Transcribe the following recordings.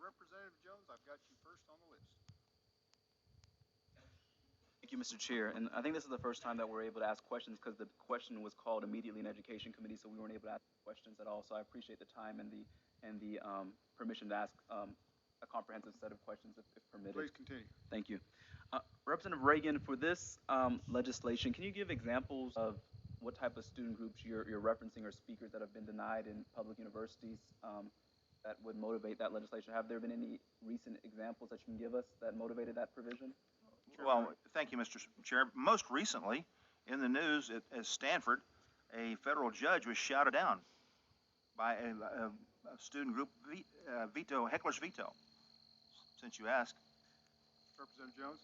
Representative Jones, I've got you first on the list. Thank you, Mr. Chair. And I think this is the first time that we're able to ask questions because the question was called immediately in Education Committee, so we weren't able to ask questions at all. So I appreciate the time and the permission to ask a comprehensive set of questions if permitted. Please continue. Thank you. Representative Reagan, for this legislation, can you give examples of what type of student groups you're referencing or speakers that have been denied in public universities that would motivate that legislation? Have there been any recent examples that you can give us that motivated that provision? Well, thank you, Mr. Chair. Most recently, in the news at Stanford, a federal judge was shouted down by a student group heckler's veto. Since you asked, Representative Jones?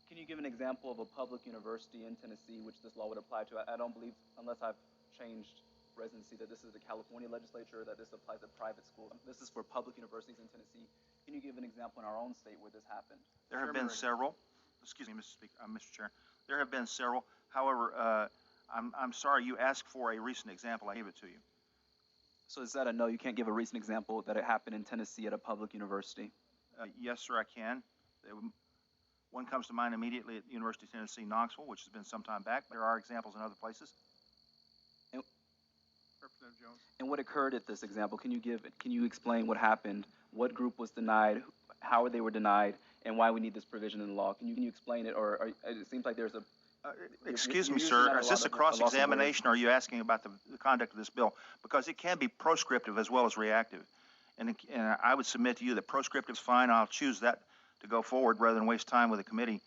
Can you give an example of a public university in Tennessee which this law would apply to? I don't believe, unless I've changed residency, that this is the California legislature, that this applies to private schools. This is for public universities in Tennessee. Can you give an example in our own state where this happened? there have been several. Excuse me, Mr. Chair. There have been several. However, I'm sorry you asked for a recent example. I gave it to you. So is that a no? You can't give a recent example that it happened in Tennessee at a public university? Yes, sir, I can. One comes to mind immediately at the University of Tennessee, Knoxville, which has been some time back. There are examples in other places. Representative Jones? And what occurred at this example? Can you explain what happened? What group was denied? How they were denied? And why we need this provision in the law? Can you explain it? Or it seems like there's a Excuse you're me, using sir. that Is a this lot a of- a cross-examination, or are you asking about the conduct of this bill? Because it can be proscriptive as well as reactive. And I would submit to you that proscriptive is fine. I'll choose that to go forward rather than waste time with the committee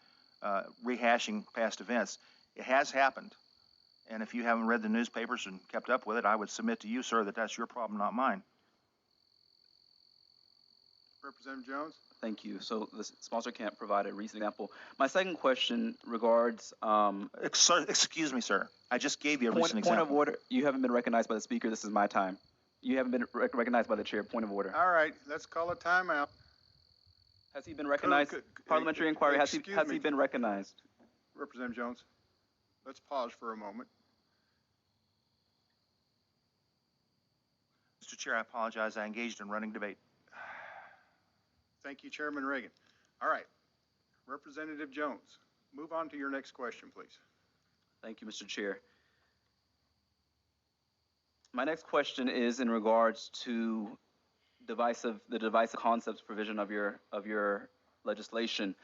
rehashing past events. It has happened. And if you haven't read the newspapers and kept up with it, I would submit to you, sir, that that's your problem, not mine. Representative Jones? Thank you. So the sponsor can't provide a recent example. My second question regards Excuse me, sir. I just gave you a recent point example. of order. You haven't been recognized by the speaker. This is my time. You haven't been recognized by the chair. Point of order. All right, let's call a timeout. Has he been recognized? Parliamentary inquiry. Has he been recognized? Representative Jones, let's pause for a moment. Mr. Chair, I apologize. I engaged in running debate. Thank you, Chairman Reagan. All right, Representative Jones, move on to your next question, please. Thank you, Mr. Chair. My next question is in regards to the divisive concepts provision of your legislation.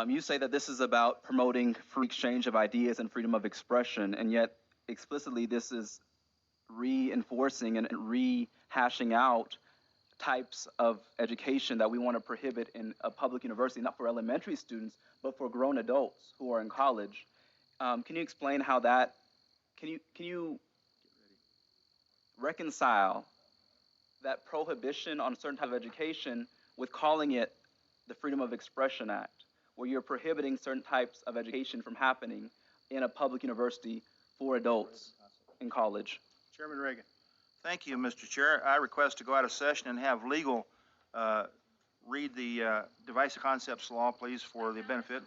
You say that this is about promoting free exchange of ideas and freedom of expression, and yet explicitly this is reinforcing and rehashing out types of education that we want to prohibit in a public university, not for elementary students, but for grown adults who are in college. Can you explain how that, can you reconcile that prohibition on a certain type of education with calling it the Freedom of Expression Act, where you're prohibiting certain types of education from happening in a public university for adults in college? Chairman Reagan. Thank you, Mr. Chair. I request to go out of session and have legal read the divisive concepts law, please, for the benefit.